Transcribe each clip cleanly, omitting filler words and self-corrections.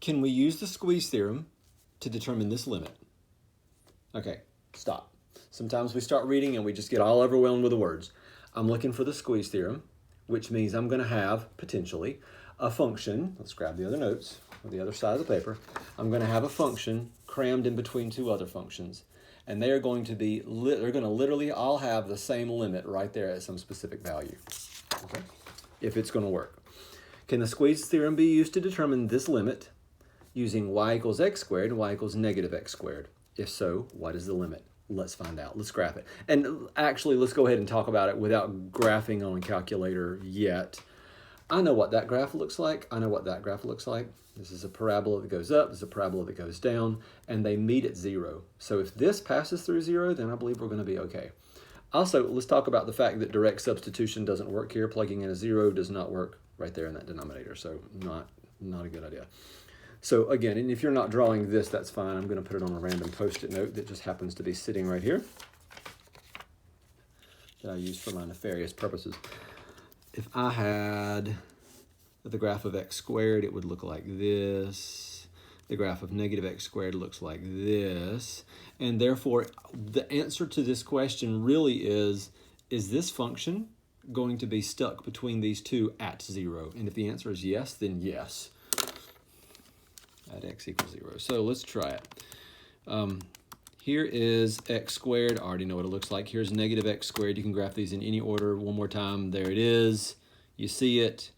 Can we use the squeeze theorem to determine this limit? Okay, stop. Sometimes we start reading and we just get all overwhelmed with the words. I'm looking for the squeeze theorem, which means I'm going to have, potentially, a function. Let's grab the other notes on the other side of the paper. I'm going to have a function crammed in between two other functions. And they are going to be, they're going to literally all have the same limit right there at some specific value. Okay? If it's going to work. Can the squeeze theorem be used to determine this limit using y equals x squared and y equals negative x squared? If so, what is the limit? Let's find out. Let's graph it. And actually, let's go ahead and talk about it without graphing on a calculator yet. I know what that graph looks like. I know what that graph looks like. This is a parabola that goes up. This is a parabola that goes down. And they meet at 0. So if this passes through 0, then I believe we're going to be okay. Also, let's talk about the fact that direct substitution doesn't work here. Plugging in a 0 does not work right there in that denominator. So not a good idea. So again, and if you're not drawing this, that's fine. I'm going to put it on a random Post-it note that just happens to be sitting right here that I use for my nefarious purposes. If I had the graph of x squared, it would look like this. The graph of negative x squared looks like this. And therefore, the answer to this question really is this function going to be stuck between these two at 0? And if the answer is yes, then yes. At x equals 0. So let's try it. Here is x squared. I already know what it looks like. Here's negative x squared. You can graph these in any order. One more time. There it is. You see it.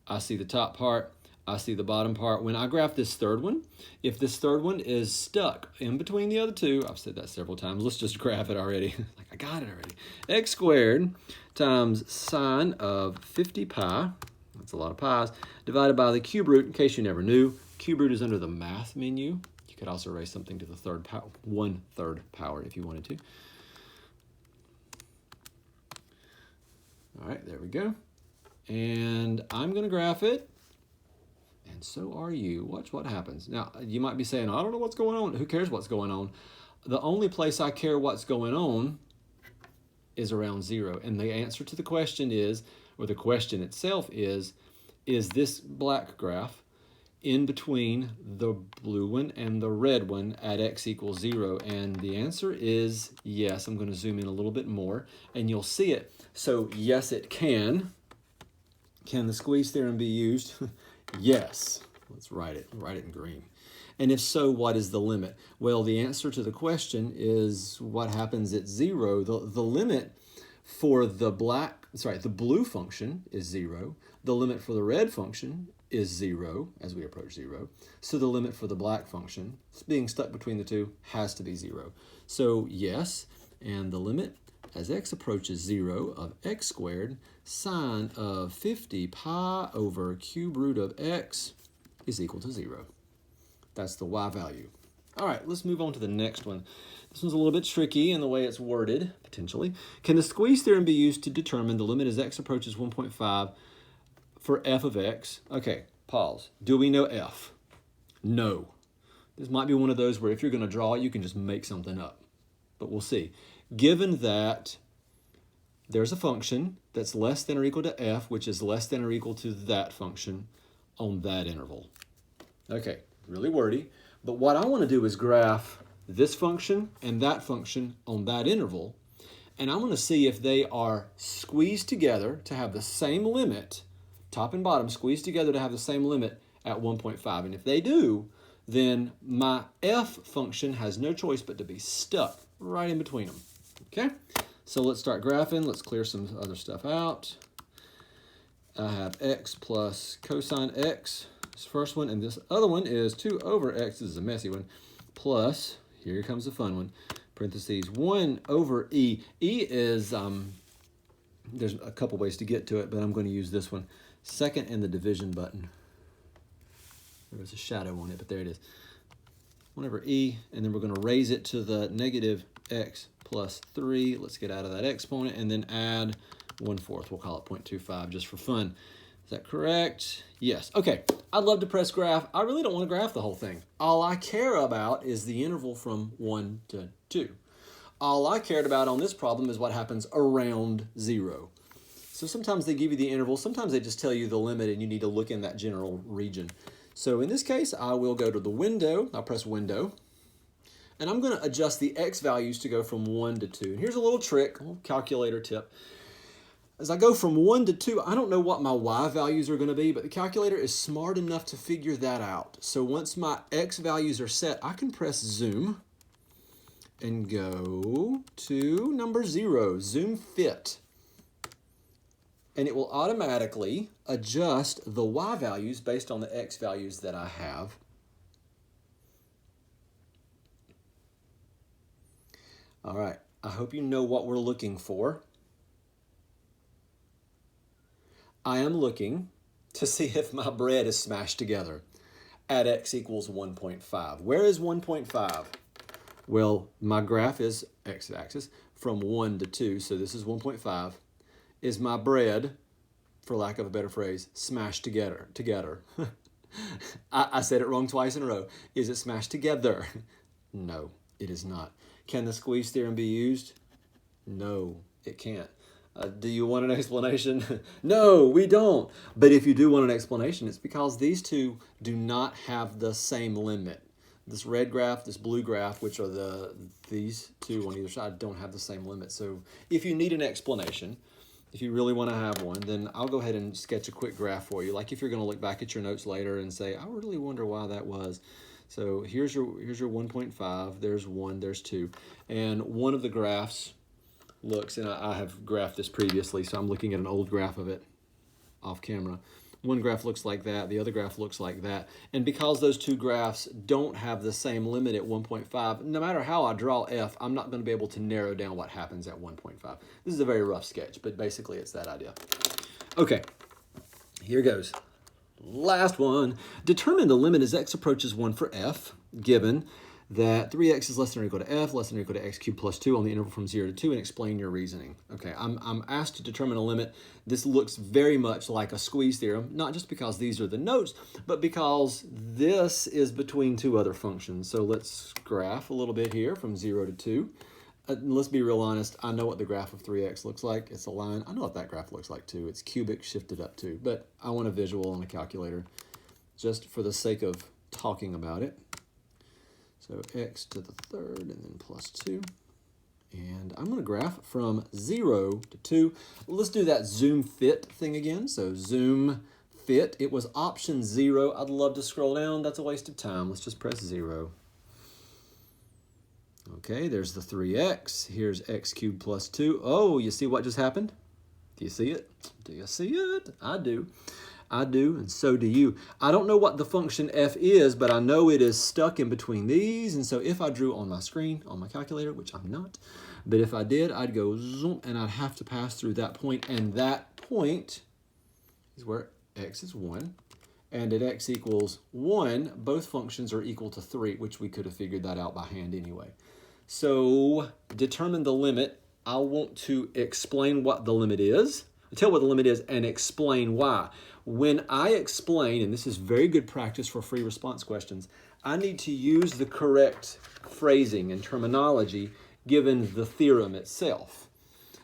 I see the top part. I see the bottom part. When I graph this third one, if this third one is stuck in between the other two, I've said that several times. Let's just graph it already. Like, I got it already. X squared times sine of 50 pi, that's a lot of pi's, divided by the cube root, in case you never knew. Cube root is under the math menu. You could also raise something to the third power, 1/3 power if you wanted to. All right, there we go. And I'm going to graph it. And so are you. Watch what happens. Now, you might be saying, I don't know what's going on. Who cares what's going on? The only place I care what's going on is around 0. And the answer to the question is, or the question itself is this black graph in between the blue one and the red one at x equals 0? And the answer is yes. I'm going to zoom in a little bit more, and you'll see it. So yes, it can. Can the squeeze theorem be used? Yes. Let's write it in green. And if so, what is the limit? Well, the answer to the question is what happens at 0. The limit for the blue function is 0. The limit for the red function is 0 as we approach 0. So the limit for the black function, being stuck between the two, has to be 0. So yes, and the limit as x approaches 0 of x squared sine of 50 pi over cube root of x is equal to 0. That's the y value. All right, let's move on to the next one. This one's a little bit tricky in the way it's worded, potentially. Can the squeeze theorem be used to determine the limit as x approaches 1.5 for f of x? Okay, pause. Do we know f? No. This might be one of those where if you're going to draw it, you can just make something up. But we'll see. Given that there's a function that's less than or equal to f, which is less than or equal to that function on that interval. Okay, really wordy. But what I want to do is graph this function and that function on that interval. And I want to see if they are squeezed together to have the same limit, top and bottom squeezed together to have the same limit at 1.5. And if they do, then my f function has no choice but to be stuck right in between them. Okay, so let's start graphing. Let's clear some other stuff out. I have x plus cosine x, this first one, and this other one is 2 over x, this is a messy one, plus, here comes the fun one, parentheses 1 over e. E is, there's a couple ways to get to it, but I'm going to use this one. Second and the division button. There was a shadow on it, but there it is. 1 over e, and then we're going to raise it to the negative x plus 3. Let's get out of that exponent and then add 1/4. We'll call it 0.25 just for fun. Is that correct? Yes. Okay, I'd love to press graph. I really don't want to graph the whole thing. All I care about is the interval from 1 to 2. All I cared about on this problem is what happens around 0. So sometimes they give you the interval. Sometimes they just tell you the limit and you need to look in that general region. So in this case, I will go to the window. I'll press window. And I'm going to adjust the x values to go from 1 to 2. And here's a little trick, a little calculator tip. As I go from 1 to 2, I don't know what my y values are going to be, but the calculator is smart enough to figure that out. So once my x values are set, I can press zoom and go to number 0, zoom fit. And it will automatically adjust the y values based on the x values that I have. All right, I hope you know what we're looking for. I am looking to see if my bread is smashed together at x equals 1.5. Where is 1.5? Well, my graph is x-axis from 1 to 2, so this is 1.5. Is my bread, for lack of a better phrase, smashed together? I said it wrong twice in a row. Is it smashed together? No, it is not. Can the squeeze theorem be used? No, it can't. Do you want an explanation? No, we don't. But if you do want an explanation, it's because these two do not have the same limit. This red graph, this blue graph, which are these two on either side, don't have the same limit. So if you need an explanation, if you really want to have one, then I'll go ahead and sketch a quick graph for you. Like if you're going to look back at your notes later and say, I really wonder why that was. So here's your 1.5, there's 1, there's 2. And one of the graphs looks, and I have graphed this previously, so I'm looking at an old graph of it off camera. One graph looks like that, the other graph looks like that. And because those two graphs don't have the same limit at 1.5, no matter how I draw f, I'm not going to be able to narrow down what happens at 1.5. This is a very rough sketch, but basically it's that idea. Okay, here goes. Last one. Determine the limit as x approaches 1 for f, given that 3x is less than or equal to f, less than or equal to x cubed plus 2 on the interval from 0 to 2, and explain your reasoning. Okay, I'm asked to determine a limit. This looks very much like a squeeze theorem, not just because these are the notes, but because this is between two other functions. So let's graph a little bit here from 0 to 2. Let's be real honest. I know what the graph of 3x looks like. It's a line. I know what that graph looks like too. It's cubic shifted up too, but I want a visual on a calculator just for the sake of talking about it. So x to the third and then plus 2. And I'm going to graph from 0 to 2. Let's do that zoom fit thing again. So zoom fit. It was option 0. I'd love to scroll down. That's a waste of time. Let's just press 0. Okay, there's the 3x. Here's x cubed plus 2. Oh, you see what just happened? Do you see it? Do you see it? I do. I do, and so do you. I don't know what the function f is, but I know it is stuck in between these. And so if I drew on my screen, on my calculator, which I'm not, but if I did, I'd go zoom, and I'd have to pass through that point. And that point is where x is 1. And at x equals 1, both functions are equal to 3, which we could have figured that out by hand anyway. So determine the limit. I want to explain what the limit is, tell what the limit is, and explain why. When I explain, and this is very good practice for free response questions, I need to use the correct phrasing and terminology given the theorem itself.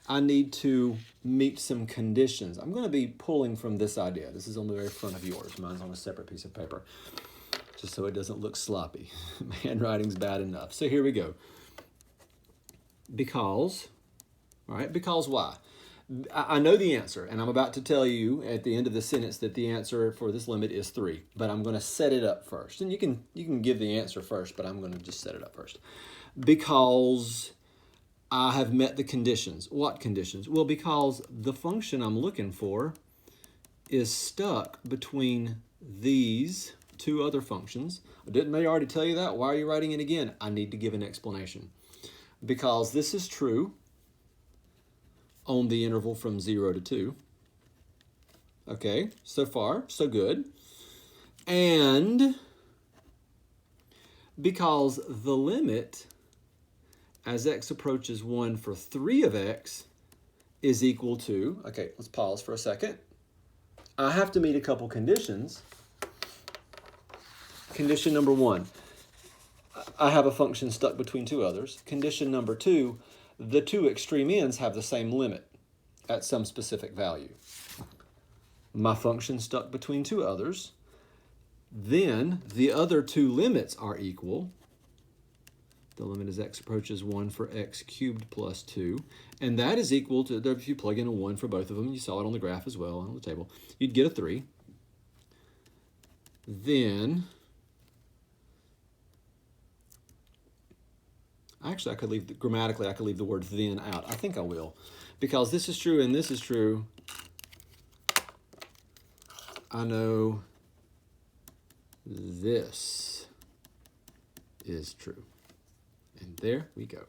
I need to meet some conditions. I'm going to be pulling from this idea. This is on the very front of yours. Mine's on a separate piece of paper, just so it doesn't look sloppy. Handwriting's bad enough. So here we go. Because, all right, because why? I know the answer, and I'm about to tell you at the end of the sentence that the answer for this limit is 3, but I'm going to set it up first. And you can give the answer first, but I'm going to just set it up first. Because I have met the conditions. What conditions? Well, because the function I'm looking for is stuck between these two other functions. Didn't they already tell you that? Why are you writing it again? I need to give an explanation. Because this is true on the interval from 0 to 2. Okay, so far, so good. And because the limit as x approaches 1 for 3 of x is equal to, okay, let's pause for a second. I have to meet a couple conditions. Condition number 1, I have a function stuck between two others. Condition number 2, the two extreme ends have the same limit at some specific value. My function stuck between two others. then the other two limits are equal. The limit as x approaches 1 for x cubed plus 2. And that is equal to, if you plug in a 1 for both of them, you saw it on the graph as well, on the table, you'd get a 3. Then, actually, I could leave, grammatically, I could leave the word then out. I think I will. Because this is true and this is true, I know this is true. And there we go.